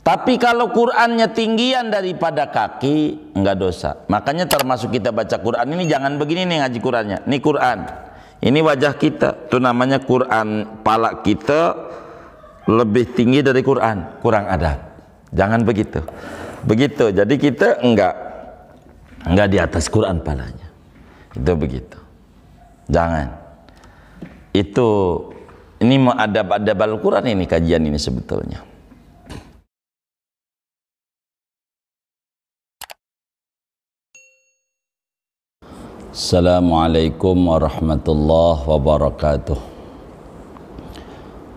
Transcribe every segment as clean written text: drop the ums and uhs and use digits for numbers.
Tapi kalau Qur'annya tinggian daripada kaki, enggak dosa. Makanya termasuk kita baca Qur'an ini jangan begini nih ngaji Qur'annya. Ini Qur'an, ini wajah kita, itu namanya Qur'an. Pala kita lebih tinggi dari Qur'an, kurang adab. Jangan begitu. Begitu. Jadi kita enggak di atas Qur'an palanya. Itu begitu. Jangan. Ini mau adab-adab Al-Qur'an ini kajian ini sebetulnya. Assalamualaikum warahmatullahi wabarakatuh.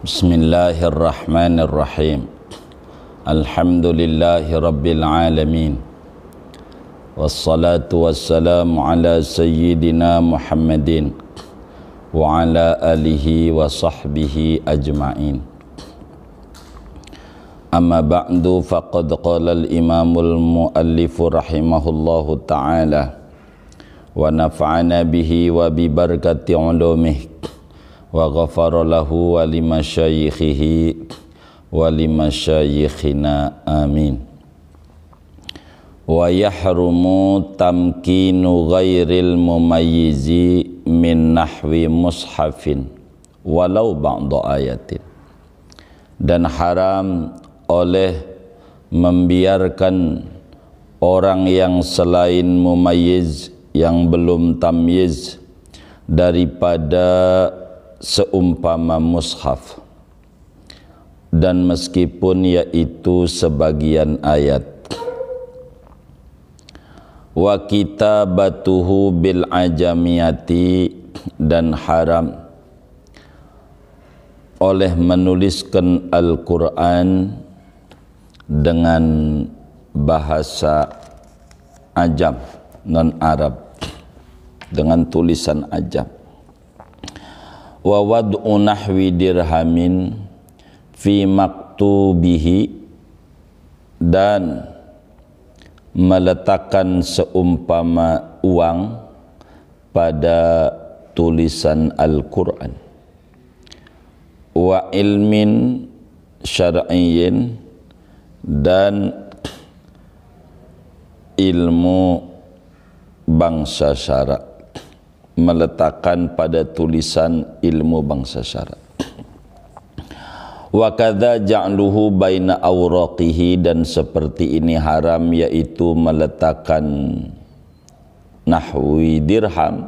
Bismillahirrahmanirrahim. Alhamdulillahi rabbil alamin. Wassalatu wassalamu ala sayyidina Muhammadin wa ala alihi wa sahbihi ajma'in. Amma ba'du faqad qala al-imamul muallifu rahimahullahu ta'ala wa nafa'ana bihi wa bi barakati ulumih wa ghafara lahu wa limasyayikhihi wa limasyayikhina amin. Wa yahrumu tamkinu ghairil mumayyizi min nahwi mushafin walau ba'da ayatin, dan haram oleh membiarkan orang yang selain mumayyiz, yang belum tamyiz, daripada seumpama mushaf, dan meskipun yaitu sebagian ayat. Wa kitabatuhu bil ajamiyati, dan haram oleh menuliskan Al-Quran dengan bahasa ajam, non-Arab, dengan tulisan ajam. Wa wad'u nahwi dirhamin fi maktubihi, dan meletakkan seumpama uang pada tulisan Al-Quran. Wa ilmin syar'iyyin, dan ilmu bangsa syarak, meletakkan pada tulisan ilmu bangsa syarak. Wa kadza ja'luhu baina awraqihi, dan seperti ini haram, yaitu meletakkan nahwi dirham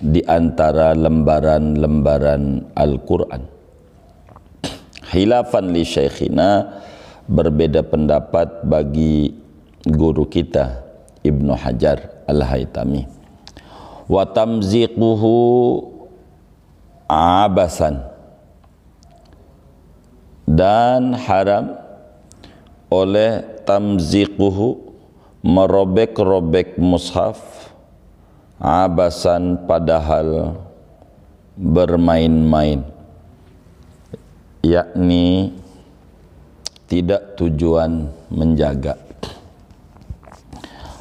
di antara lembaran-lembaran Al-Qur'an. Khilafan li syekhina, berbeda pendapat bagi guru kita Ibnu Hajar Al-Haytami. Wa tamziquhu abasan, dan haram oleh tamziquhu, merobek-robek mushaf, abasan, padahal bermain-main, yakni tidak tujuan menjaga.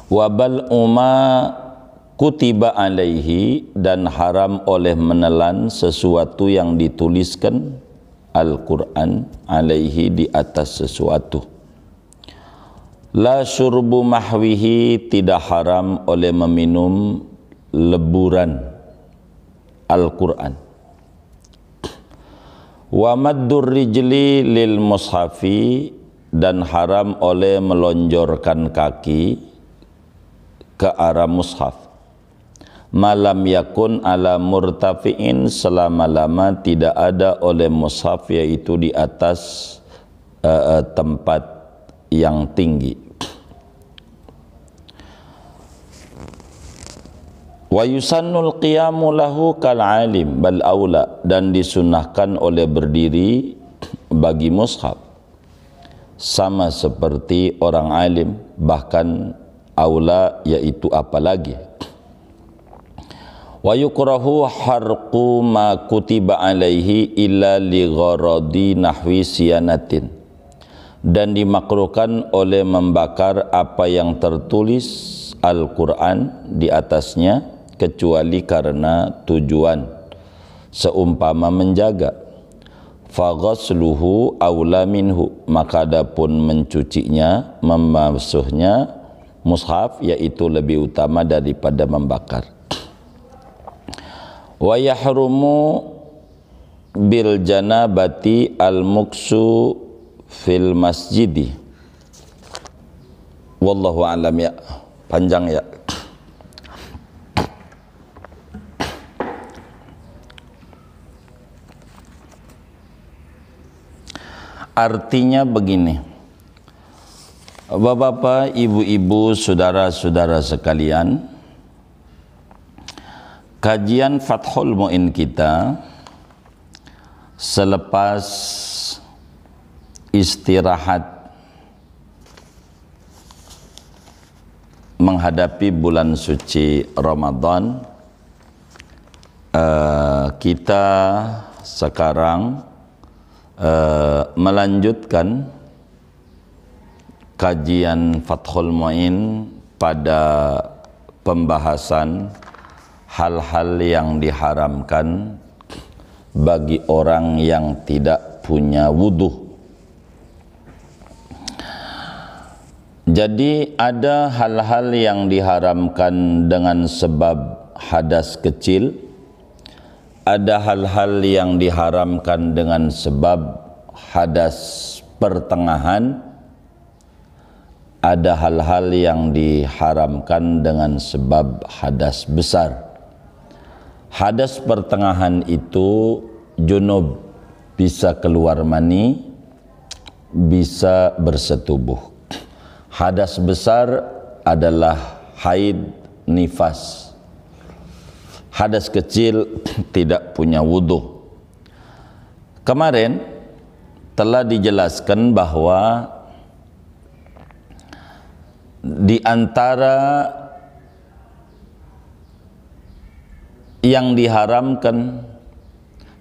Wabal kutiba alaihi, dan haram oleh menelan sesuatu yang dituliskan Al-Quran alaihi, di atas sesuatu. La syurbu mahwihi, tidak haram oleh meminum leburan Al-Quran. Wa maddur rijli lil mushafi, dan haram oleh melonjorkan kaki ke arah mushaf. Malam yakun ala murtafi'in, selama-lama tidak ada oleh mushaf, yaitu di atas tempat yang tinggi. Wa yusannul qiyamu lahu kal alim bal aula, dan disunahkan oleh berdiri bagi mushaf sama seperti orang alim, bahkan aula, yaitu apalagi. Wa yukrahu harqu ma kutiba alaihi illa li gharadi nahwi siyanatin, dan dimakruhkan oleh membakar apa yang tertulis Al-Quran di atasnya, kecuali karena tujuan seumpama menjaga. faghasluhu aula minhu, maka adapun mencucinya, membasuhnya mushaf yaitu lebih utama daripada membakar. Wa yahrumu bil janabati al muksu fil masjidi. Wallahu alam ya. Panjang ya. Artinya begini, bapak-bapak, ibu-ibu, saudara-saudara sekalian, kajian Fathul Mu'in kita selepas istirahat menghadapi bulan suci Ramadan, kita sekarang melanjutkan kajian Fathul Mu'in pada pembahasan hal-hal yang diharamkan bagi orang yang tidak punya wudu. Jadi ada hal-hal yang diharamkan dengan sebab hadas kecil, ada hal-hal yang diharamkan dengan sebab hadas pertengahan, ada hal-hal yang diharamkan dengan sebab hadas besar. Hadas pertengahan itu junub, bisa keluar mani, bisa bersetubuh. Hadas besar adalah haid, nifas. Hadas kecil tidak punya wudu. Kemarin telah dijelaskan bahwa di antara yang diharamkan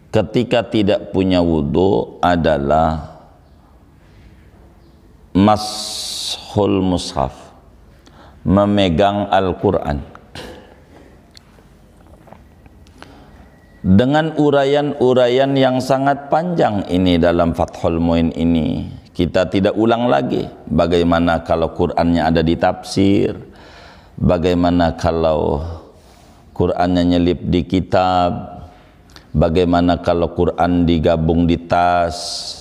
ketika tidak punya wudu adalah mashul mushaf, memegang Al-Quran. Dengan uraian-uraian yang sangat panjang ini dalam Fathul Mu'in ini, kita tidak ulang lagi. Bagaimana kalau Qur'annya ada di tafsir, bagaimana kalau Qur'annya nyelip di kitab, bagaimana kalau Qur'an digabung di tas,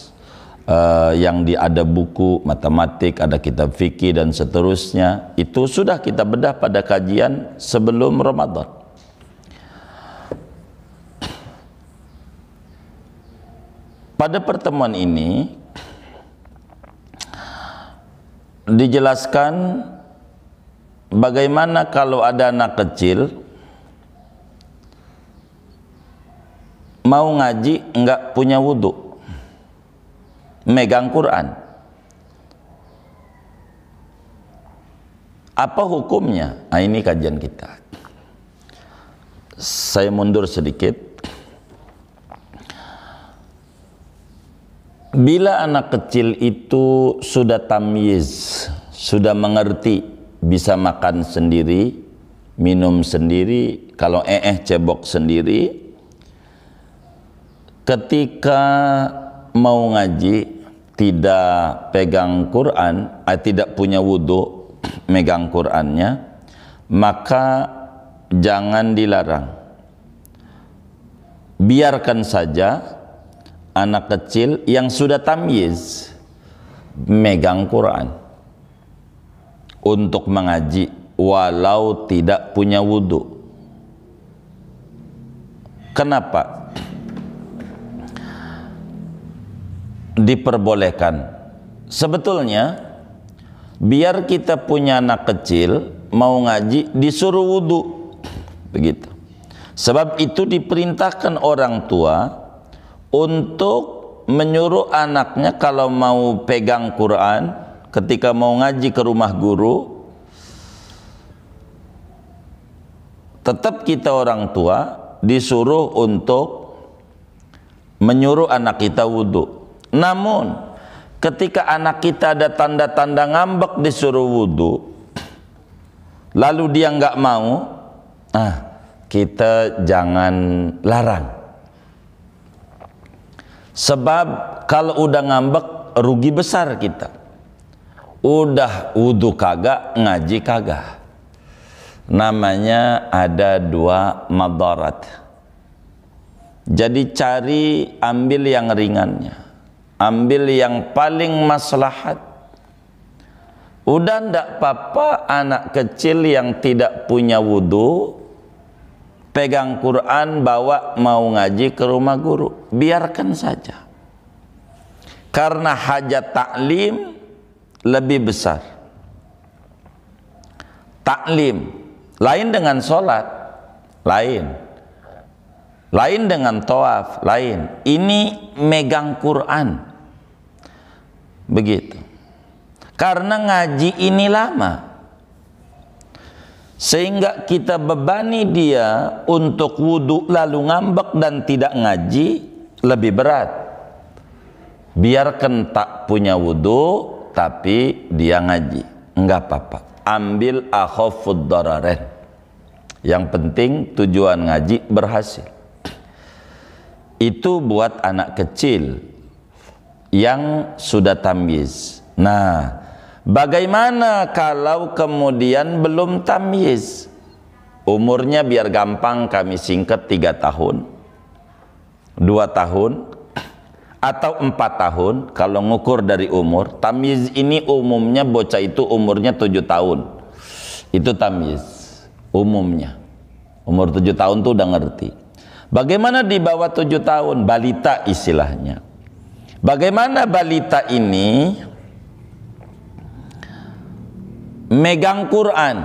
yang ada buku matematik, ada kitab fikih dan seterusnya. Itu sudah kita bedah pada kajian sebelum Ramadan. Pada pertemuan ini dijelaskan bagaimana kalau ada anak kecil mau ngaji enggak punya wudu, megang Quran. Apa hukumnya? Nah, ini kajian kita. Saya mundur sedikit. Bila anak kecil itu sudah tamyiz, sudah mengerti, bisa makan sendiri, minum sendiri, kalau cebok sendiri, ketika mau ngaji tidak pegang Quran, tidak punya wudu, megang Qurannya, maka jangan dilarang. Biarkan saja anak kecil yang sudah tamyiz megang Quran untuk mengaji walau tidak punya wudu. Kenapa diperbolehkan? Sebetulnya biar kita punya anak kecil mau ngaji disuruh wudu, begitu. Sebab itu diperintahkan orang tua untuk menyuruh anaknya kalau mau pegang Quran, ketika mau ngaji ke rumah guru, tetap kita orang tua disuruh untuk menyuruh anak kita wudu. Namun ketika anak kita ada tanda-tanda ngambek disuruh wudu, lalu dia nggak mau, kita jangan larang. Sebab kalau udah ngambek rugi besar kita. Udah wudu kagak, ngaji kagak. Namanya ada dua madarat. Jadi cari ambil yang ringannya, ambil yang paling maslahat. Udah ndak apa-apa anak kecil yang tidak punya wudu pegang Quran bawa mau ngaji ke rumah guru, biarkan saja. Karena hajat taklim lebih besar. Taklim lain dengan sholat, lain dengan tawaf, lain. Ini megang Quran, begitu. Karena ngaji ini lama, sehingga kita bebani dia untuk wudu lalu ngambek dan tidak ngaji lebih berat. Biarkan tak punya wudu tapi dia ngaji, enggak apa-apa. Ambil akhafud dararain. Yang penting tujuan ngaji berhasil. Itu buat anak kecil yang sudah tamyiz. Nah, bagaimana kalau kemudian belum tamyiz? Umurnya biar gampang kami singkat 3 tahun, 2 tahun, atau 4 tahun. Kalau ngukur dari umur, tamyiz ini umumnya bocah itu umurnya 7 tahun. Itu tamyiz umumnya. Umur 7 tahun tuh udah ngerti. Bagaimana di bawah 7 tahun? Balita istilahnya. Bagaimana balita ini megang Quran?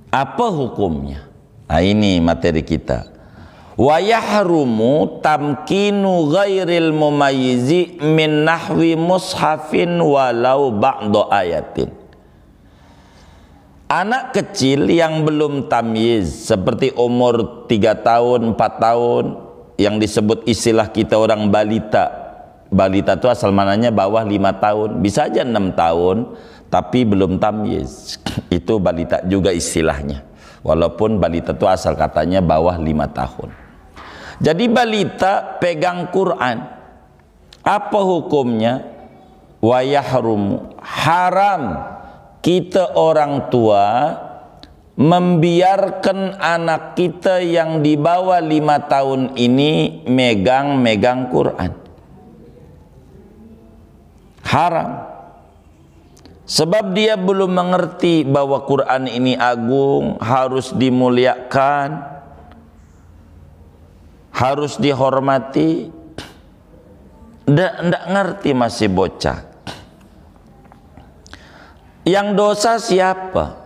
Apa hukumnya? Nah, ini materi kita. Wa yahrumu tamkinu ghairil mumayyizi min nahwi mushafin walau ba'da ayatin. Anak kecil yang belum tamyiz seperti umur 3 tahun, 4 tahun, yang disebut istilah kita orang balita. Balita itu asal mananya bawah 5 tahun, bisa aja 6 tahun tapi belum tamyiz. Itu balita juga istilahnya. Walaupun balita itu asal katanya bawah 5 tahun. Jadi balita pegang Quran, apa hukumnya? Wa yahrum, haram kita orang tua membiarkan anak kita yang di bawah 5 tahun ini megang Quran. Haram. Sebab dia belum mengerti bahwa Quran ini agung, harus dimuliakan, harus dihormati. Ndak ngerti, masih bocah. Yang dosa siapa?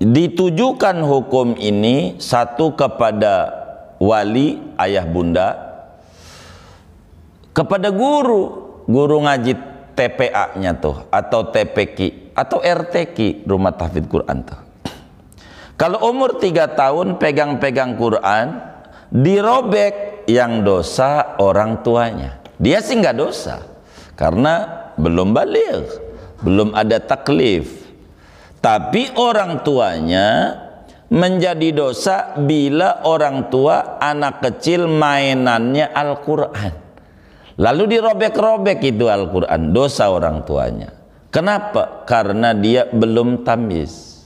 Ditujukan hukum ini satu kepada wali, ayah bunda, kepada guru ngaji TPA-nya tuh, atau TPQ atau RTQ, rumah tahfidz Quran tuh. Kalau umur 3 tahun pegang-pegang Quran, dirobek, yang dosa orang tuanya. Dia sih nggak dosa karena belum baligh, belum ada taklif. Tapi orang tuanya menjadi dosa bila orang tua anak kecil mainannya Al-Quran, lalu dirobek-robek itu Al-Quran, dosa orang tuanya. Kenapa? Karena dia belum tamyiz.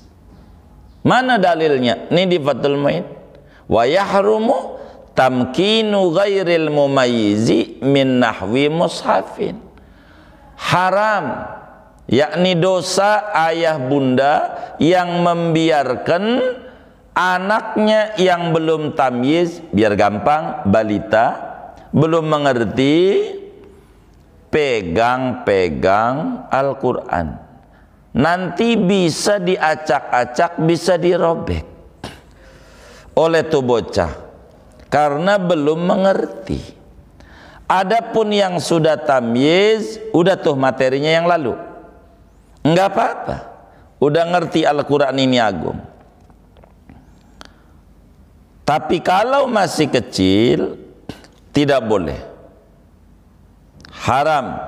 Mana dalilnya? Ini di Fathul Mu'in. Wa yahrumu tamkinu ghairil mumayyizi min nahwi mushafin. Haram, yakni dosa ayah bunda yang membiarkan anaknya yang belum tamyiz, biar gampang, balita, belum mengerti, pegang-pegang Al-Quran. Nanti bisa diacak-acak, bisa dirobek oleh tuh bocah karena belum mengerti. Adapun yang sudah tamyiz, udah tuh materinya yang lalu, enggak apa-apa, udah ngerti Al-Quran ini agung. Tapi kalau masih kecil, tidak boleh, haram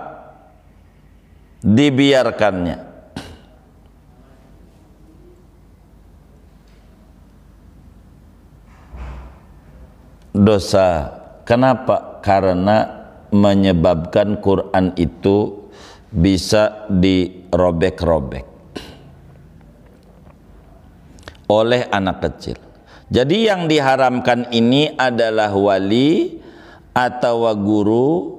dibiarkannya. dosa. Kenapa? Karena menyebabkan Quran itu bisa dirobek-robek oleh anak kecil. Jadi yang diharamkan ini adalah wali atau guru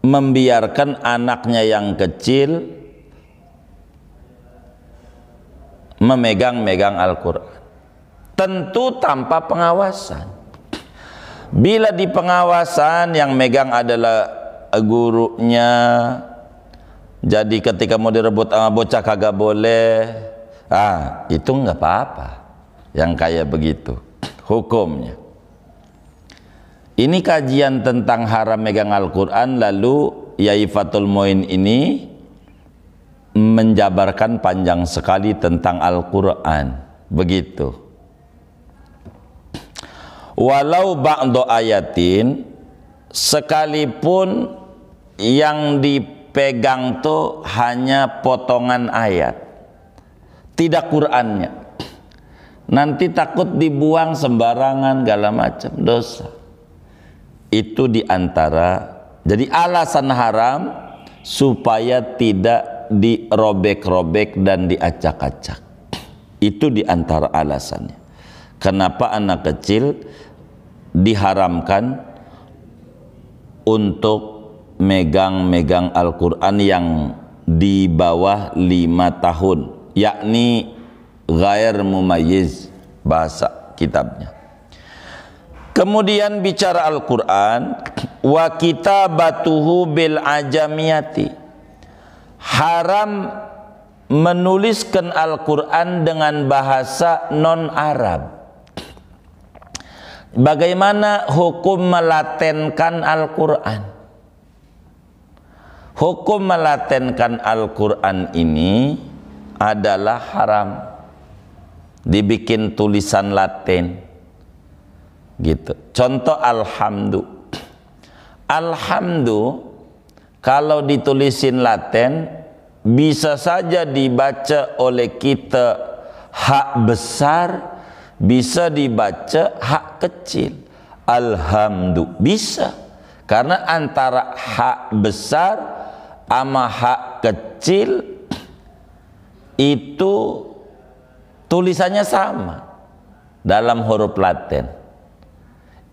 membiarkan anaknya yang kecil memegang-megang Al-Quran, tentu tanpa pengawasan. Bila di pengawasan yang megang adalah gurunya, jadi ketika mau direbut sama bocah kagak boleh, itu nggak apa-apa. Yang kayak begitu hukumnya. Ini kajian tentang haram megang Al-Quran. Lalu Yai Fathul Muin ini menjabarkan panjang sekali tentang Al-Quran. Begitu. Walau ba'du ayatin, sekalipun yang dipegang tuh hanya potongan ayat, tidak Qur'annya, nanti takut dibuang sembarangan segala macam, dosa. Itu diantara, jadi alasan haram supaya tidak dirobek-robek dan diacak-acak. Itu diantara alasannya. Kenapa anak kecil diharamkan untuk megang-megang Al-Quran yang di bawah 5 tahun, yakni ghair mumayyiz, bahasa kitabnya. Kemudian bicara Al-Quran, wa kitabatuhu bil ajamiyati, haram menuliskan Al-Quran dengan bahasa non-Arab. Bagaimana hukum melatenkan Al-Quran? Hukum melatenkan Al-Quran ini adalah haram. Dibikin tulisan Latin gitu. Contoh alhamdu. Alhamdu kalau ditulisin Latin bisa saja dibaca oleh kita hak besar, bisa dibaca hak kecil. Alhamdu bisa, karena antara hak besar sama hak kecil itu tulisannya sama dalam huruf Latin.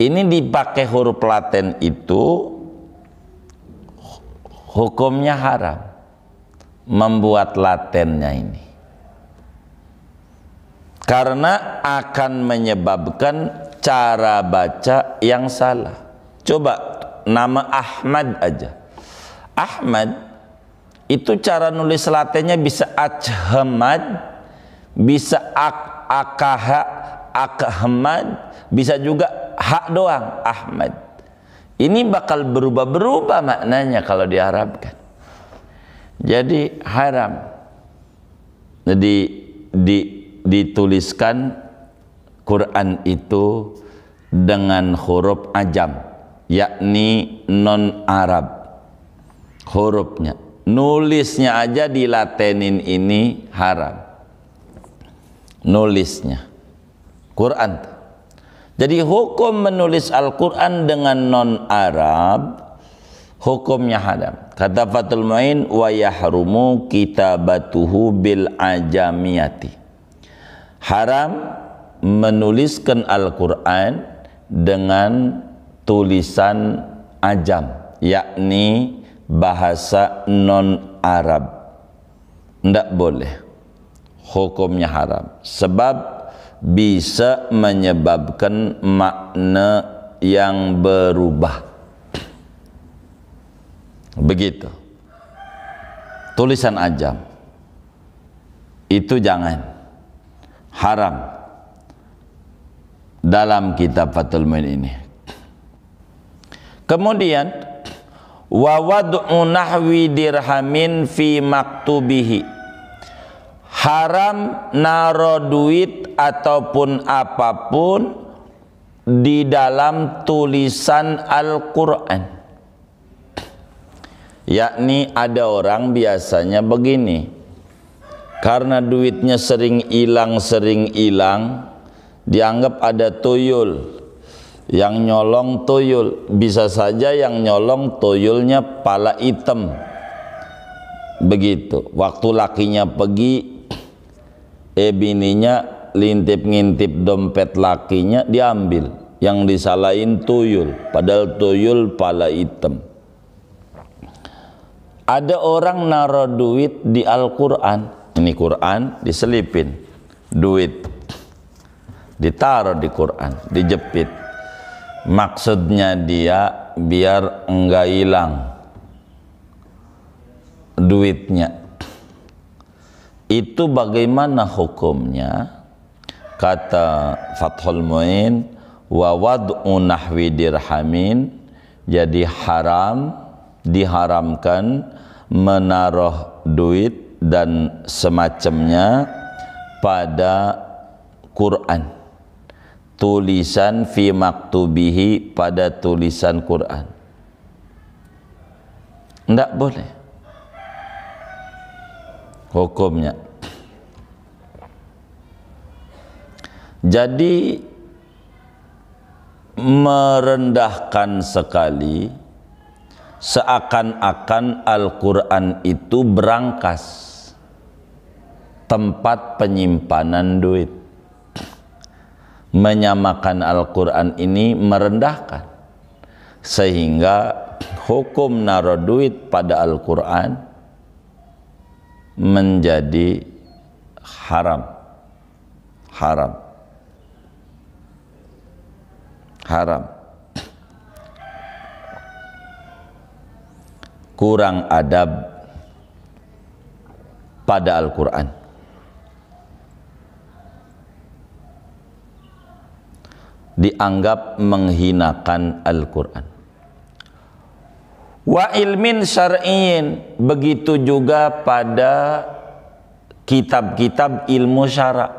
Ini dipakai huruf Latin itu hukumnya haram, membuat Latinnya ini, karena akan menyebabkan cara baca yang salah. Coba nama Ahmad aja. Ahmad itu cara nulis Latinnya bisa Ahmad, bisa Ahmad, bisa juga hak doang Ahmad. Ini bakal berubah-berubah maknanya kalau diharapkan. Jadi haram. Jadi dituliskan Quran itu dengan huruf ajam, yakni non-Arab hurufnya. Nulisnya aja dilatenin, ini haram. Nulisnya Quran. Jadi hukum menulis Al-Quran dengan non-Arab hukumnya haram. Kata Fathul Muin, wa yahrumu kitabatuhu bil ajamiyati, haram menuliskan Al-Quran dengan tulisan ajam, yakni bahasa non-Arab. Tidak boleh, hukumnya haram, sebab bisa menyebabkan makna yang berubah. Begitu. Tulisan ajam itu jangan, haram dalam kitab Fathul Muin ini. Kemudian wa wad'u nahwi dirhamin fi maktubihi, haram naro duit ataupun apapun di dalam tulisan Al-Quran. Yakni ada orang biasanya begini, karena duitnya sering hilang, dianggap ada tuyul Yang nyolong tuyul, bisa saja yang nyolong tuyulnya pala hitam. Begitu. Waktu lakinya pergi, bininya lintip-ngintip dompet lakinya, diambil. Yang disalahin tuyul, padahal tuyul pala hitam. Ada orang naruh duit di Al-Quran. Ini Quran diselipin duit, ditaruh di Quran, dijepit. Maksudnya dia biar enggak hilang duitnya. Itu bagaimana hukumnya? Kata Fathul Muin, wa wad'u nahwi dirhamin, jadi haram, diharamkan menaruh duit dan semacamnya pada Quran, tulisan fi maktubihi, pada tulisan Quran. Tidak boleh hukumnya. Jadi merendahkan sekali, seakan-akan Al-Quran itu berangkas, tempat penyimpanan duit. Menyamakan Al-Quran ini merendahkan, sehingga hukum naruh duit pada Al-Quran menjadi haram. Kurang adab pada Al-Quran. Dianggap menghinakan Al-Quran. Wa ilmin syar'iyyin, begitu juga pada kitab-kitab ilmu syara'.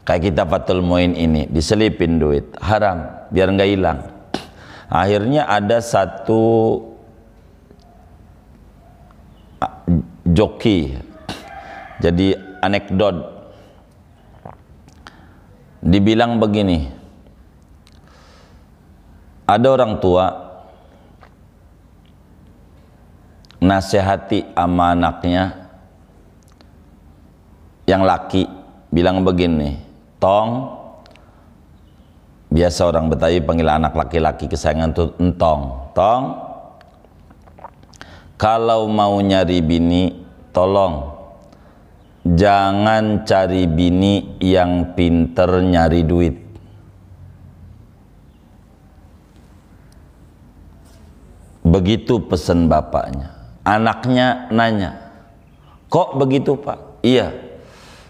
Kayak kitab Fathul Muin ini, diselipin duit, haram, biar nggak hilang. Akhirnya ada satu joki, jadi anekdot, dibilang begini, ada orang tua nasihati sama anaknya yang laki, bilang begini, tong, biasa orang Betawi panggil anak laki-laki kesayangan tuh entong, tong, kalau mau nyari bini, tolong jangan cari bini yang pinter nyari duit. Begitu pesan bapaknya. Anaknya nanya, kok begitu Pak? Iya,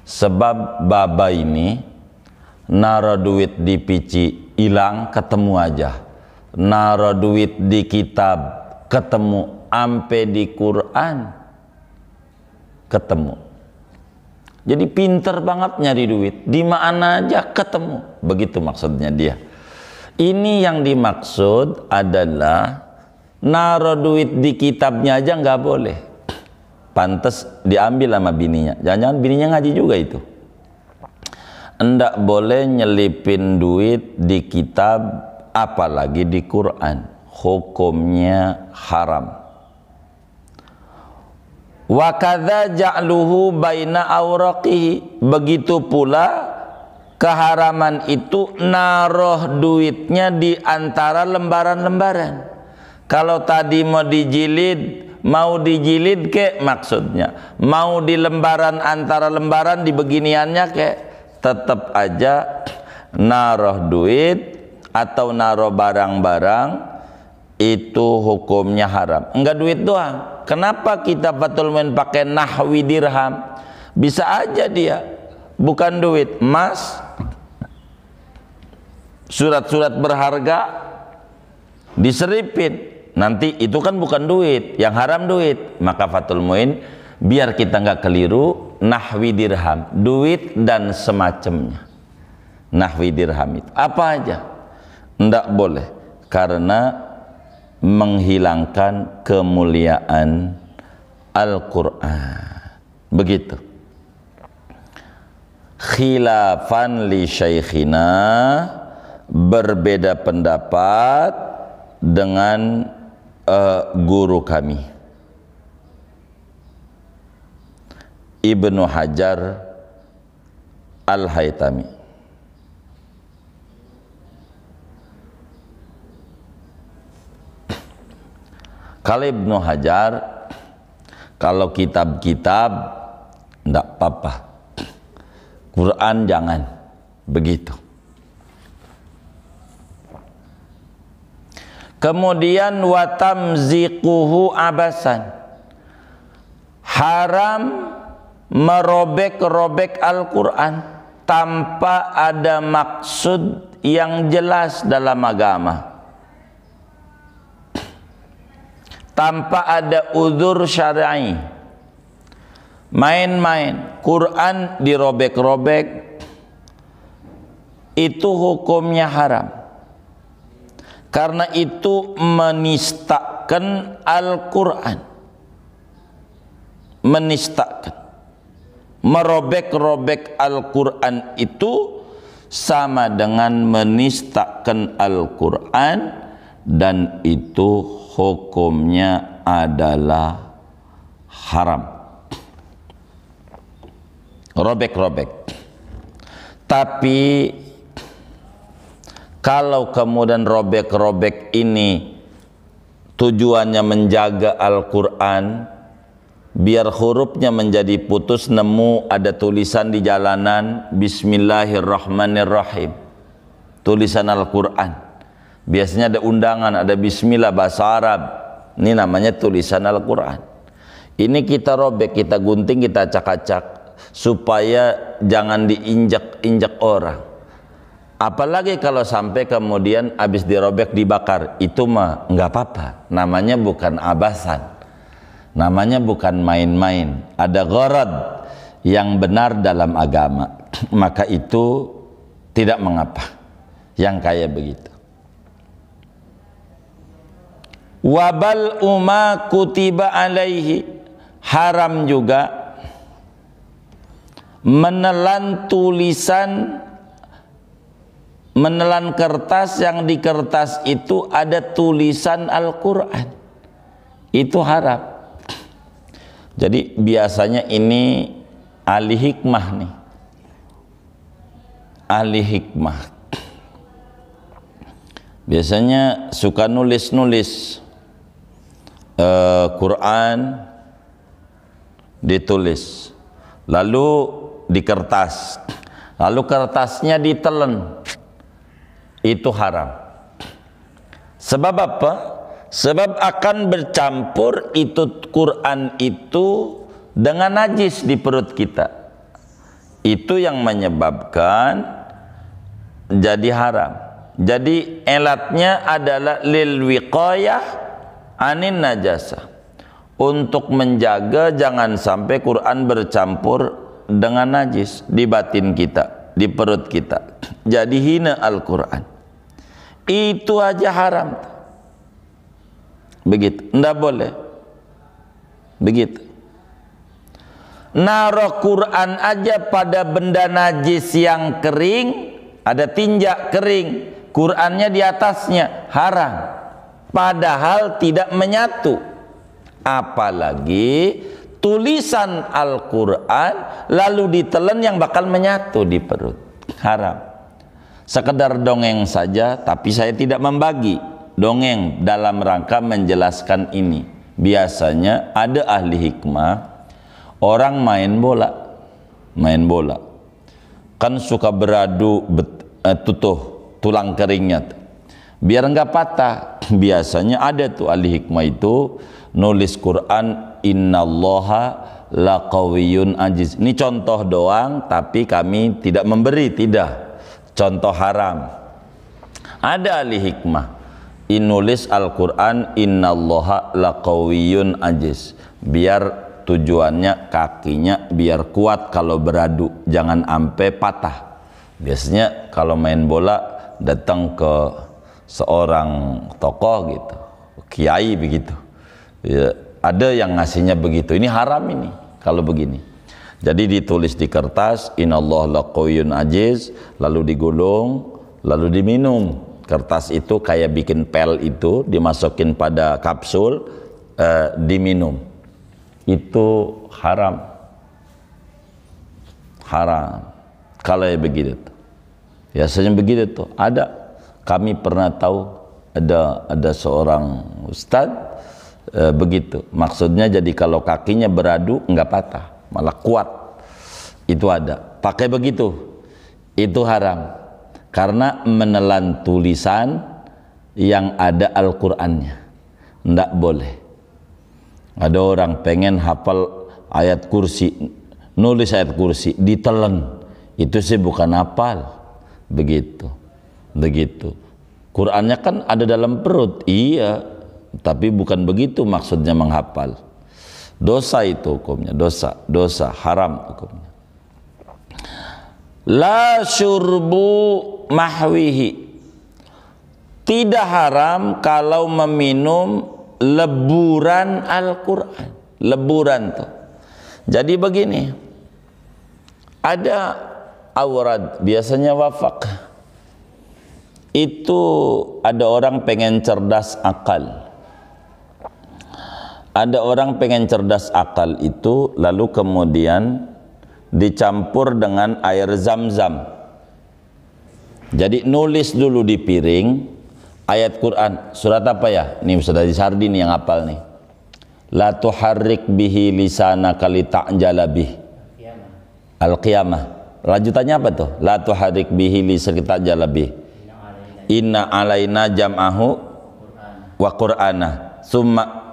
sebab baba ini naruh duit di pici, hilang, ketemu aja. Naruh duit di kitab, ketemu. Ampe di Quran, ketemu. Jadi pinter banget nyari duit, di mana aja ketemu. Begitu maksudnya dia. Ini yang dimaksud adalah naruh duit di kitabnya aja nggak boleh. Pantes diambil sama bininya. Jangan-jangan bininya ngaji juga itu. Nggak boleh nyelipin duit di kitab, apalagi di Quran. Hukumnya haram. Wa kadza ja'luhu baina awraqihi, begitu pula keharaman itu naruh duitnya di antara lembaran-lembaran. Kalau tadi mau dijilid ke, maksudnya mau di lembaran, antara lembaran di beginiannya ke, tetap aja naruh duit atau naruh barang-barang itu hukumnya haram. Enggak duit doang. Kenapa kita Fathul Muin pakai nahwi dirham? Bisa aja dia bukan duit, emas, surat-surat berharga diseripin. Nanti itu kan bukan duit, yang haram duit. Maka Fathul Muin biar kita nggak keliru, nahwi dirham, duit dan semacamnya. Nahwi dirham itu apa aja ndak boleh, karena menghilangkan kemuliaan Al-Quran. Begitu. Khilafan li syaikhina berbeda pendapat dengan guru kami Ibnu Hajar Al-Haytami. Kalau Ibnu Hajar, kalau kitab-kitab enggak apa-apa, Quran jangan begitu. Kemudian watamziquhu abasan, haram merobek-robek Al-Quran tanpa ada maksud yang jelas dalam agama, tanpa ada uzur syar'i. Main-main Quran dirobek-robek, itu hukumnya haram, karena itu menistakan Al-Quran. Menistakan, merobek-robek Al-Quran itu sama dengan menistakan Al-Quran, dan itu hukumnya adalah haram. Robek-robek. Tapi kalau kemudian robek-robek ini tujuannya menjaga Al-Quran, biar hurufnya menjadi putus, nemu ada tulisan di jalanan Bismillahirrahmanirrahim, tulisan Al-Quran, biasanya ada undangan, ada bismillah bahasa Arab, ini namanya tulisan Al-Quran. Ini kita robek, kita gunting, kita acak-acak supaya jangan diinjak-injak orang. Apalagi kalau sampai kemudian habis dirobek dibakar, itu mah nggak apa-apa, namanya bukan abasan, namanya bukan main-main, ada gharad yang benar dalam agama, maka itu tidak mengapa yang kayak begitu. Wabal umma kutiba alaihi, haram juga menelan tulisan, menelan kertas yang di kertas itu ada tulisan Al-Quran, itu haram. Jadi biasanya ini ahli hikmah nih, ahli hikmah biasanya suka nulis-nulis Quran, ditulis lalu di kertas, lalu kertasnya ditelen, itu haram. Sebab apa? Sebab akan bercampur itu Quran itu dengan najis di perut kita, itu yang menyebabkan jadi haram. Jadi elatnya adalah lil wiqayah anin najasah, untuk menjaga jangan sampai Quran bercampur dengan najis di batin kita, di perut kita, jadi hina Al-Quran. Itu aja haram, begitu, ndak boleh begitu. Naruh Quran aja pada benda najis yang kering, ada tinjak kering, Qurannya di atasnya, haram, padahal tidak menyatu. Apalagi tulisan Al-Quran lalu ditelan yang bakal menyatu di perut, haram. Sekedar dongeng saja, tapi saya tidak membagi dongeng dalam rangka menjelaskan ini. Biasanya ada ahli hikmah, orang main bola kan suka beradu tutuh tulang keringnya biar enggak patah. Biasanya ada tuh ahli hikmah itu nulis Quran, innallaha laqawiyyun aziz. Ini contoh doang, tapi kami tidak memberi, tidak, contoh haram. Ada ahli hikmah nulis Al-Quran innallaha laqawiyyun aziz, biar tujuannya kakinya biar kuat kalau beradu, jangan ampe patah. Biasanya kalau main bola datang ke seorang tokoh gitu, kiai begitu ya, ada yang ngasihnya begitu. Ini haram ini kalau begini. Jadi ditulis di kertas innallaha laqawiyyun aziz, lalu digulung, lalu diminum. Kertas itu kayak bikin pel itu, dimasukin pada kapsul, diminum. Itu haram. Haram. Kalau ya begitu. Biasanya begitu tuh. Kami pernah tahu ada seorang ustadz begitu. Maksudnya jadi kalau kakinya beradu enggak patah, malah kuat. Itu ada. Pakai begitu. Itu haram. Karena menelan tulisan yang ada Al-Qur'annya. Enggak boleh. Ada orang pengen hafal ayat kursi, nulis ayat kursi, ditelan. Itu sih bukan hafal. Begitu. Qur'annya kan ada dalam perut, iya, tapi bukan begitu maksudnya menghafal. Dosa itu hukumnya, dosa haram hukumnya. La syurbu mahwihi, tidak haram kalau meminum leburan Al-Quran. Leburan tuh. Jadi begini, ada aurad, biasanya wafak. Itu ada orang pengen cerdas akal. Ada orang pengen cerdas akal itu, lalu kemudian dicampur dengan air zam-zam. Jadi nulis dulu di piring ayat Quran, surat apa ya? Ini sudah di Sardini yang hafal nih. La tuharrik bihi lisanaka lita'jala bih. Al-Qiyamah. Lanjutannya apa tuh? La tuharrik bihi lisanaka lita'jala bih. Inna alaina jam'ahu wa qur'ana summa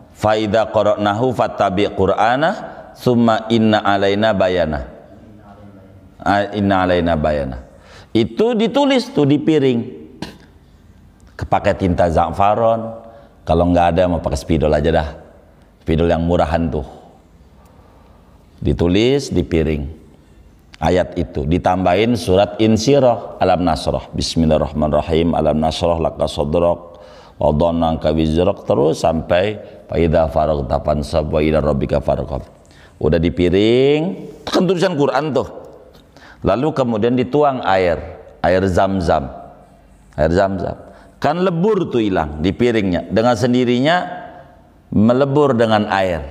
faida qara'nahu fattabi qur'ana summa inna alaina bayana. Inna alaina bayana. Itu ditulis tuh di piring, pakai tinta za'faron. Kalau nggak ada mau pakai spidol aja dah, spidol yang murahan tuh. Ditulis di piring ayat itu, ditambahin surat Insyirah, alam nasrah, bismillahirrahmanirrahim, alam nasrah laka sadrak wa dhanna anka wizrak, terus sampai fa idza faraghta fansab wa ila rabbika farghab. Udah di piring, kan tulisan Quran tuh. Lalu kemudian dituang air zam-zam. Air zam-zam. Kan lebur tuh hilang di piringnya, dengan sendirinya melebur dengan air.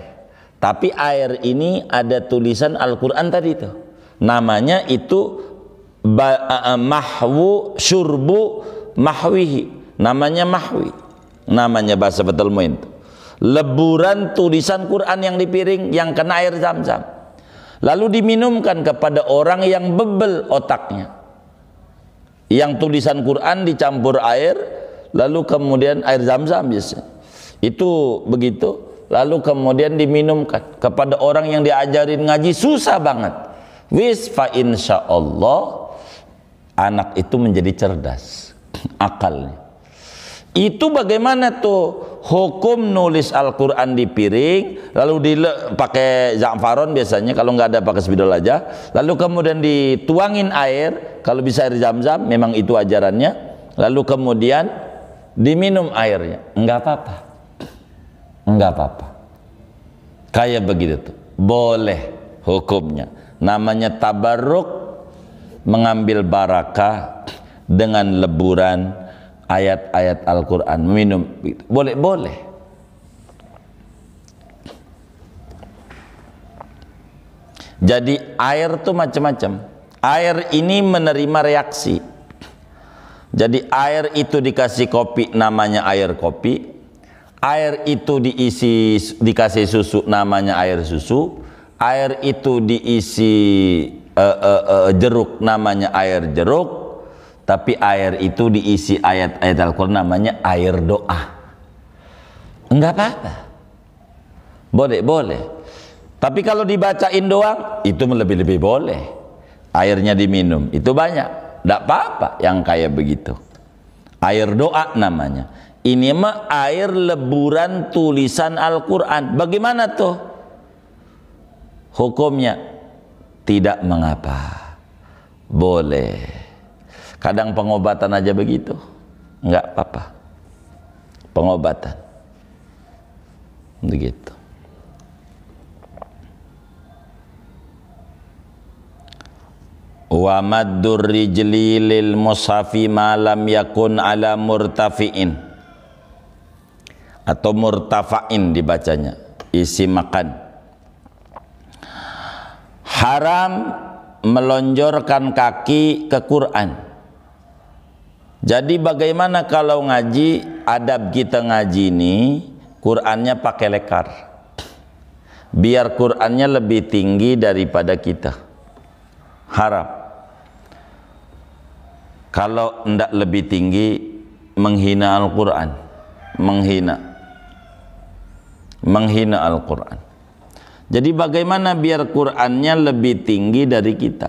Tapi air ini ada tulisan Al-Quran tadi tuh. Namanya itu mahwu syurbu mahwihi, namanya mahwi, namanya bahasa Batul Muin, leburan tulisan Quran yang di piring yang kena air zam-zam, lalu diminumkan kepada orang yang bebel otaknya, yang tulisan Quran dicampur air, lalu kemudian air zam-zam biasanya itu begitu, lalu kemudian diminumkan kepada orang yang diajarin ngaji susah banget. Wis fa insyaallah anak itu menjadi cerdas akalnya. Itu bagaimana tuh hukum nulis Al-Quran di piring, lalu pakai za'faron biasanya, kalau nggak ada pakai spidol aja, lalu kemudian dituangin air, kalau bisa air zam-zam, memang itu ajarannya, lalu kemudian diminum airnya, nggak apa-apa, nggak apa-apa, kayak begitu tuh, boleh hukumnya. Namanya tabarruk, mengambil barakah dengan leburan ayat-ayat Al-Quran, minum, boleh. Jadi air tuh macam-macam. Air ini menerima reaksi. Jadi air itu dikasih kopi, namanya air kopi. Air itu dikasih susu, namanya air susu. Air itu diisi jeruk, namanya air jeruk. Tapi air itu diisi ayat-ayat Al-Quran, namanya air doa. Enggak apa-apa, boleh. Tapi kalau dibacain doang, itu lebih boleh. Airnya diminum, itu banyak, enggak apa-apa yang kayak begitu. Air doa namanya. Ini mah air leburan tulisan Al-Quran. Bagaimana tuh hukumnya? Tidak mengapa, boleh. Kadang pengobatan aja begitu, enggak apa-apa, pengobatan begitu. Wa maddur rijli lil mushafi ma lam yakun ala murtafi'in, atau murtafa'in dibacanya, isi makan. Haram melonjorkan kaki ke Quran. Jadi bagaimana kalau ngaji, adab kita ngaji ini Qurannya pakai lekar, biar Qurannya lebih tinggi daripada kita. Haram. Kalau tidak lebih tinggi, menghina Al-Quran, menghina Al-Quran. Jadi bagaimana biar Qurannya lebih tinggi dari kita,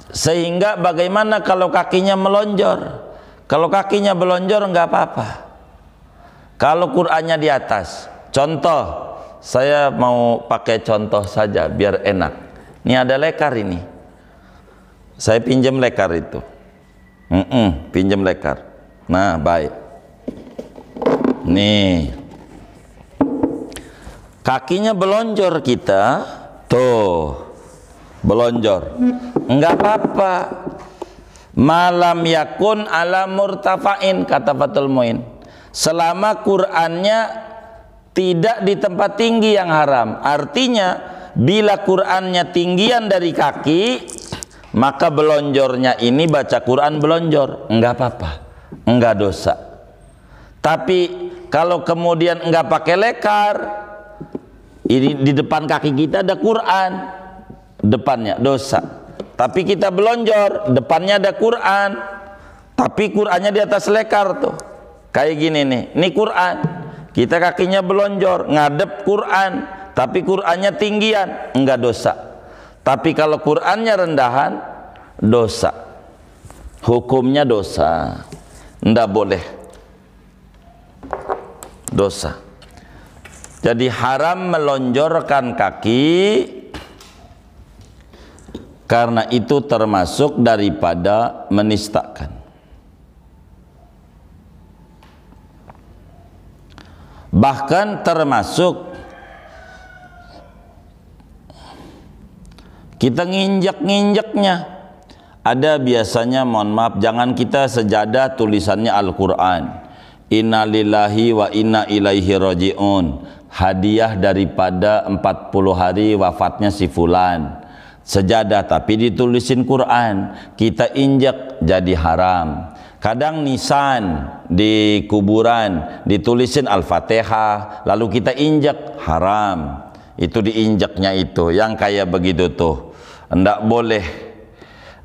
sehingga bagaimana kalau kakinya melonjor? Kalau kakinya melonjor nggak apa-apa. Kalau Qurannya di atas, contoh, saya mau pakai contoh saja biar enak. Ini ada lekar ini, saya pinjam lekar itu, pinjam lekar. Nah baik, nih kakinya belonjor kita, tuh belonjor, nggak apa-apa. Malam yakun ala murtafa'in, kata Fathul Muin, selama Qurannya tidak di tempat tinggi yang haram. Artinya bila Qurannya tinggian dari kaki, maka belonjornya ini baca Quran belonjor, enggak apa-apa, enggak dosa. Tapi kalau kemudian enggak pakai lekar, ini di depan kaki kita ada Quran, depannya dosa. Tapi kita belonjor, depannya ada Quran, tapi Qurannya di atas lekar tuh, kayak gini nih, ini Quran, kita kakinya belonjor, ngadep Quran, tapi Qurannya tinggian, enggak dosa. Tapi kalau Qurannya rendahan, dosa, hukumnya dosa, enggak boleh, dosa. Jadi haram melonjorkan kaki, karena itu termasuk daripada menistakan. Bahkan termasuk kita nginjek-nginjeknya. Ada biasanya, mohon maaf, jangan kita sejadah tulisannya Al-Quran, inna lillahi wa inna ilaihi raji'un, hadiah daripada 40 hari wafatnya si fulan. Sejadah tapi ditulisin Quran, kita injak, jadi haram. Kadang nisan di kuburan ditulisin Al-Fatihah, lalu kita injak, haram. Itu diinjaknya itu, yang kayak begitu tuh enggak boleh.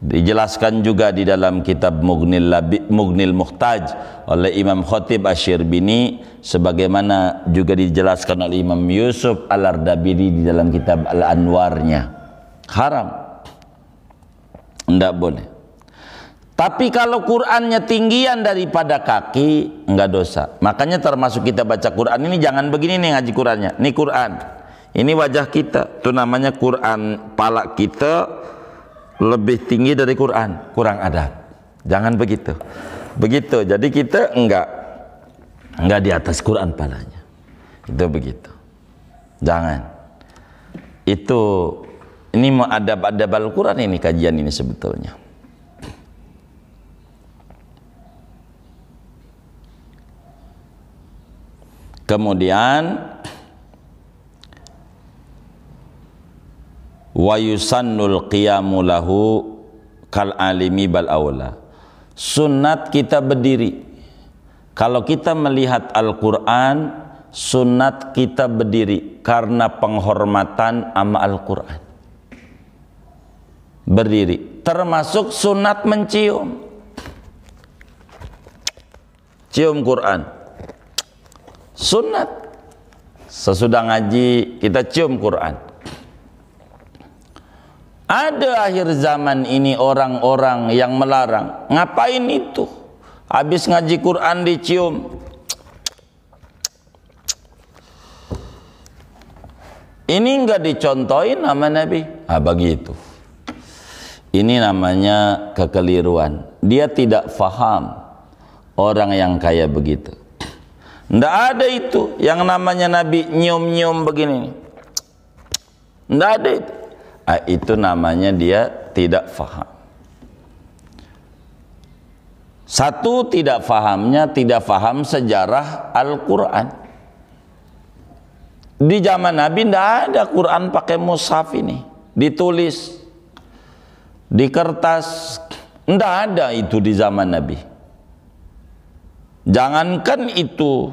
Dijelaskan juga di dalam kitab Mughnil Muhtaj oleh Imam Khatib Asy-Syirbini, sebagaimana juga dijelaskan oleh Imam Yusuf Al-Ardabiri di dalam kitab Al-Anwarnya. Haram, enggak boleh. Tapi kalau Qurannya tinggian daripada kaki, enggak dosa. Makanya termasuk kita baca Quran ini jangan begini nih ngaji Qurannya. Ini Quran, ini wajah kita, itu namanya Quran, pala kita lebih tinggi dari Quran, kurang adab. Jangan begitu, begitu. Jadi kita enggak di atas Quran palanya, itu begitu. Jangan. Itu ini mau adab-adab Al-Quran, ini kajian ini sebetulnya. Kemudian wa yusannul qiyamu lahu kal alimi bal aula. Sunnat kita berdiri. Kalau kita melihat Al-Quran, sunnat kita berdiri karena penghormatan sama Al-Quran. Berdiri, termasuk sunat mencium, cium Quran, sunat. Sesudah ngaji kita cium Quran. Ada akhir zaman ini orang-orang yang melarang, ngapain itu? Habis ngaji Quran dicium. Ini enggak dicontohin sama Nabi. Begitu. Ini namanya kekeliruan. Dia tidak faham orang yang kayak begitu. Nggak ada itu yang namanya Nabi nyium-nyium begini. Nggak ada itu. Itu namanya dia tidak faham. Satu, tidak faham sejarah Al-Quran. Di zaman Nabi tidak ada Quran pakai mushaf ini, ditulis di kertas, tidak ada itu di zaman Nabi. Jangankan itu,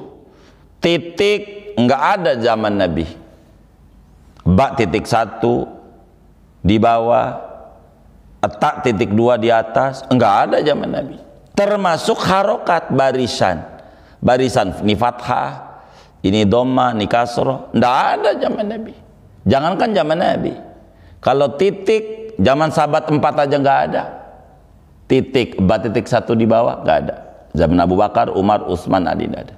titik nggak ada zaman Nabi. Ba titik 1 di bawah, tak titik 2 di atas, nggak ada zaman Nabi. Termasuk harokat barisan, ini fathah, ini dhamma, ini kasroh, nggak ada zaman Nabi. Jangankan zaman Nabi, kalau titik zaman sahabat 4 aja nggak ada. Titik, ba titik 1 di bawah nggak ada. Zaman Abu Bakar, Umar, Utsman, Ali nggak ada.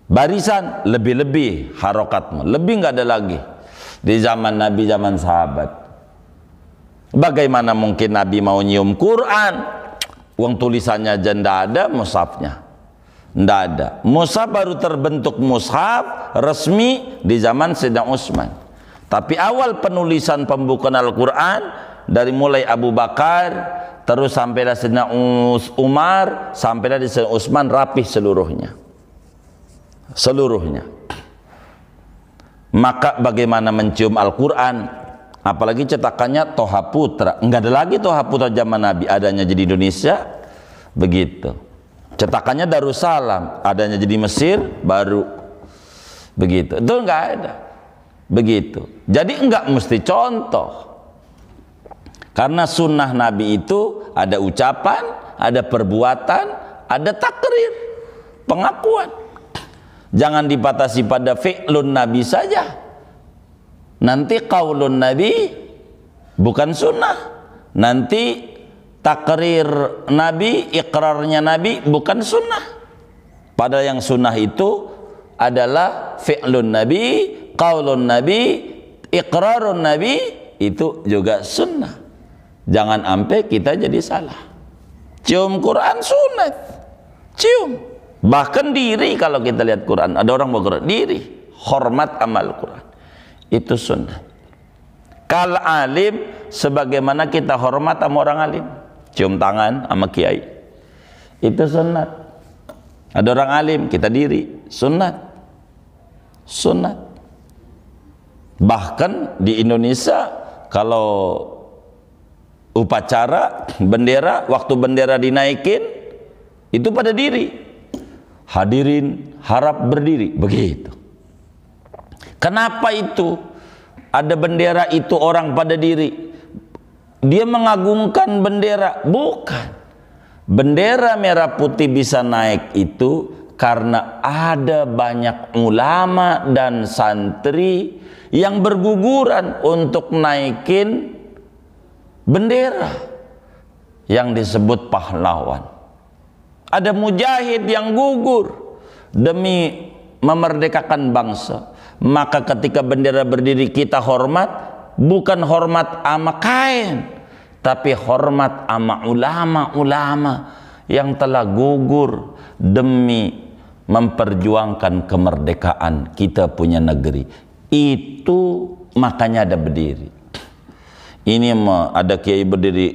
Barisan lebih-lebih harokat, lebih nggak ada lagi di zaman Nabi, zaman sahabat. Bagaimana mungkin Nabi mau nyium Quran? Uang tulisannya aja ndak ada, mushafnya ndak ada. Mushaf baru terbentuk mushaf resmi di zaman Sayyidina Utsman. Tapi awal penulisan pembukaan Al-Quran dari mulai Abu Bakar terus sampai Sayyidina Umar sampai di Sayyidina Utsman, rapih seluruhnya. Maka bagaimana mencium Al-Quran? Apalagi cetakannya Toha Putra. Enggak ada lagi Toha Putra zaman Nabi, adanya jadi Indonesia begitu. Cetakannya Darussalam, adanya jadi Mesir baru begitu. Itu enggak ada begitu. Jadi enggak mesti contoh, karena sunnah Nabi itu ada ucapan, ada perbuatan, ada takrir, pengakuan. Jangan dibatasi pada fi'lun Nabi saja. Nanti qaulun Nabi bukan sunnah. Nanti takrir Nabi, ikrarnya Nabi bukan sunnah. Padahal yang sunnah itu adalah fi'lun Nabi, qaulun Nabi, ikrarun Nabi, itu juga sunnah. Jangan sampai kita jadi salah. Cium Quran sunat, cium. Bahkan diri, kalau kita lihat Quran, ada orang bawa Quran, diri, hormat amal Quran, itu sunnah. Kal alim, sebagaimana kita hormat sama orang alim, cium tangan sama kiai, itu sunnat. Ada orang alim, kita diri, sunnat. Bahkan di Indonesia, kalau upacara bendera, waktu bendera dinaikin, itu pada diri. Hadirin harap berdiri, begitu. Kenapa itu? Ada bendera itu orang pada diri. Dia mengagungkan bendera? Bukan. Bendera merah putih bisa naik itu karena ada banyak ulama dan santri yang berguguran untuk naikin bendera yang disebut pahlawan. Ada mujahid yang gugur demi memerdekakan bangsa. Maka ketika bendera berdiri, kita hormat, bukan hormat ama kain, tapi hormat ama ulama-ulama yang telah gugur demi memperjuangkan kemerdekaan kita punya negeri. Itu makanya ada berdiri. Ini ada kiai berdiri,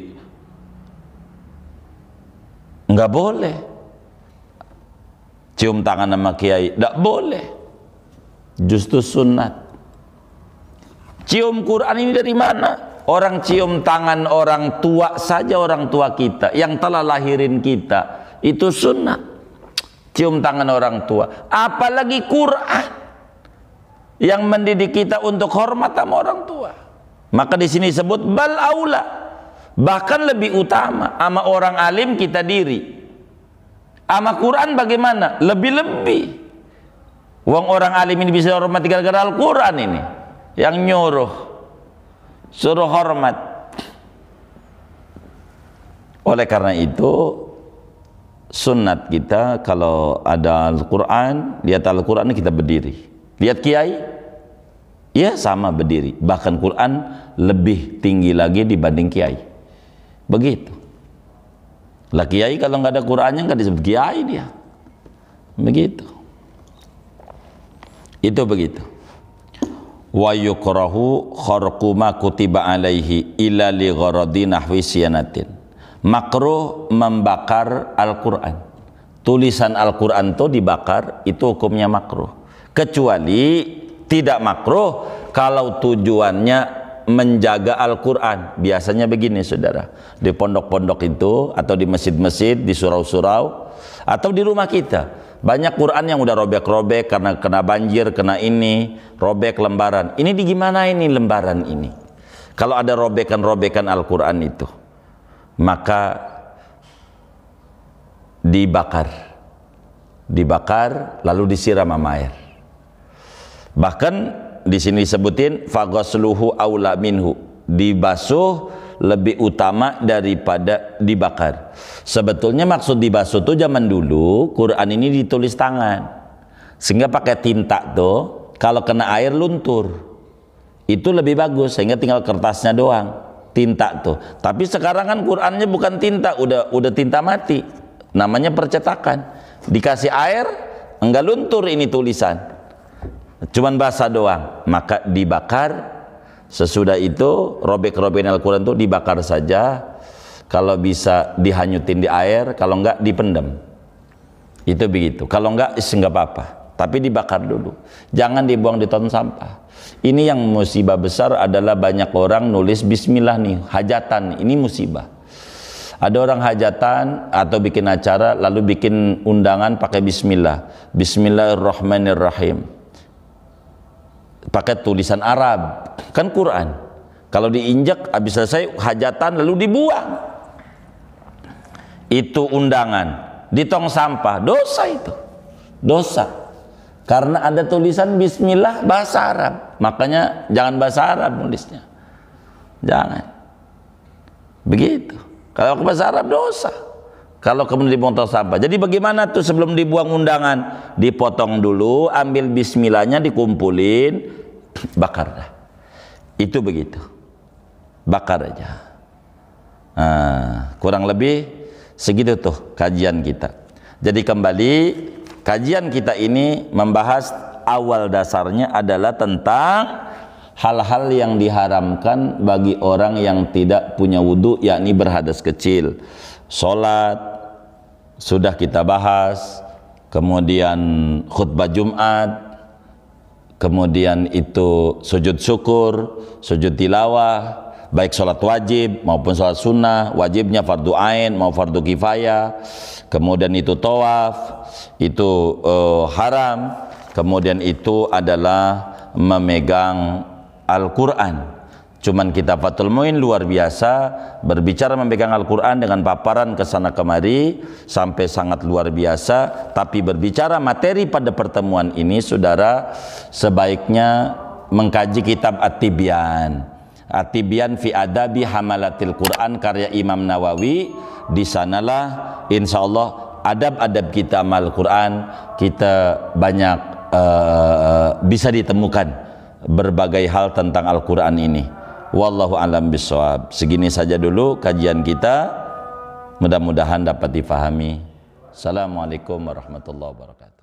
enggak boleh. Cium tangan sama kiai, enggak boleh. Justru sunat. Cium Quran ini dari mana? Orang cium tangan orang tua saja, orang tua kita yang telah lahirin kita, itu sunnah. Cium tangan orang tua, apalagi Quran yang mendidik kita untuk hormat sama orang tua. Maka di sini sebut bal aula, bahkan lebih utama. Ama orang alim kita diri, ama Quran bagaimana? Lebih-lebih. Wong orang alim ini bisa hormat gara-gara Al-Quran ini yang nyuruh, suruh hormat. Oleh karena itu sunnat kita kalau ada Al-Quran, lihat Al-Quran kita berdiri. Lihat kiai, ya sama berdiri. Bahkan Quran lebih tinggi lagi dibanding kiai. Begitu. Lah kiai kalau nggak ada Qurannya nggak disebut kiai dia. Begitu. Itu begitu. Wa yukrahu kharqu ma kutiba alaihi illa li gharadi nahwi siyanatin. Makruh membakar Al-Quran. Tulisan Al-Quran itu dibakar, itu hukumnya makruh. Kecuali tidak makruh kalau tujuannya menjaga Al-Quran. Biasanya begini saudara, di pondok-pondok itu atau di masjid-masjid, di surau-surau atau di rumah kita, banyak Quran yang udah robek-robek karena kena banjir, kena ini, robek lembaran. Ini di gimana ini lembaran ini? Kalau ada robekan-robekan Al-Quran itu, maka dibakar lalu disiram sama air. Bahkan di sini disebutin faghasluhu aula minhu, dibasuh lebih utama daripada dibakar. Sebetulnya maksud dibasuh tuh zaman dulu Quran ini ditulis tangan, sehingga pakai tinta tuh kalau kena air luntur, itu lebih bagus, sehingga tinggal kertasnya doang, tinta tuh. Tapi sekarang kan Qurannya bukan tinta, udah tinta mati, namanya percetakan. Dikasih air enggak luntur ini tulisan, cuman basah doang, maka dibakar. Sesudah itu robek-robekan Al-Quran itu dibakar saja. Kalau bisa dihanyutin di air, kalau enggak dipendam. Itu begitu. Kalau enggak apa-apa, tapi dibakar dulu, jangan dibuang di tong sampah. Ini yang musibah besar adalah banyak orang nulis bismillah nih, hajatan, ini musibah. Ada orang hajatan atau bikin acara lalu bikin undangan pakai bismillah, bismillahirrahmanirrahim, pakai tulisan Arab, kan Quran. Kalau diinjak habis selesai hajatan lalu dibuang, itu undangan di tong sampah, dosa itu, dosa. Karena ada tulisan bismillah bahasa Arab, makanya jangan bahasa Arab nulisnya, jangan begitu. Kalau ke bahasa Arab dosa, kalau kemudian dibuang tong sampah. Jadi bagaimana tuh sebelum dibuang undangan? Dipotong dulu, ambil bismillahnya, dikumpulin, bakar dah. Itu begitu, bakar aja. Nah, kurang lebih segitu tuh kajian kita. Jadi kembali, kajian kita ini membahas awal dasarnya adalah tentang hal-hal yang diharamkan bagi orang yang tidak punya wudhu, yakni berhadas kecil. Sholat sudah kita bahas, kemudian khutbah Jumat, kemudian itu sujud syukur, sujud tilawah, baik sholat wajib maupun sholat sunnah, wajibnya fardu ain mau fardu kifayah, kemudian itu tawaf, itu haram, kemudian itu adalah memegang Al-Quran. Cuman kita Fathul Muin luar biasa, berbicara memegang Al-Quran dengan paparan kesana kemari sampai sangat luar biasa. Tapi berbicara materi pada pertemuan ini, saudara, sebaiknya mengkaji kitab At-Tibyan, At-Tibyan fi Adabi Hamalatil Quran karya Imam Nawawi. Di sanalah insya Allah adab-adab kita amal Quran kita banyak bisa ditemukan berbagai hal tentang Al-Quran ini. Wallahu a'lam bishawab. Segini saja dulu kajian kita, mudah-mudahan dapat difahami. Assalamualaikum warahmatullahi wabarakatuh.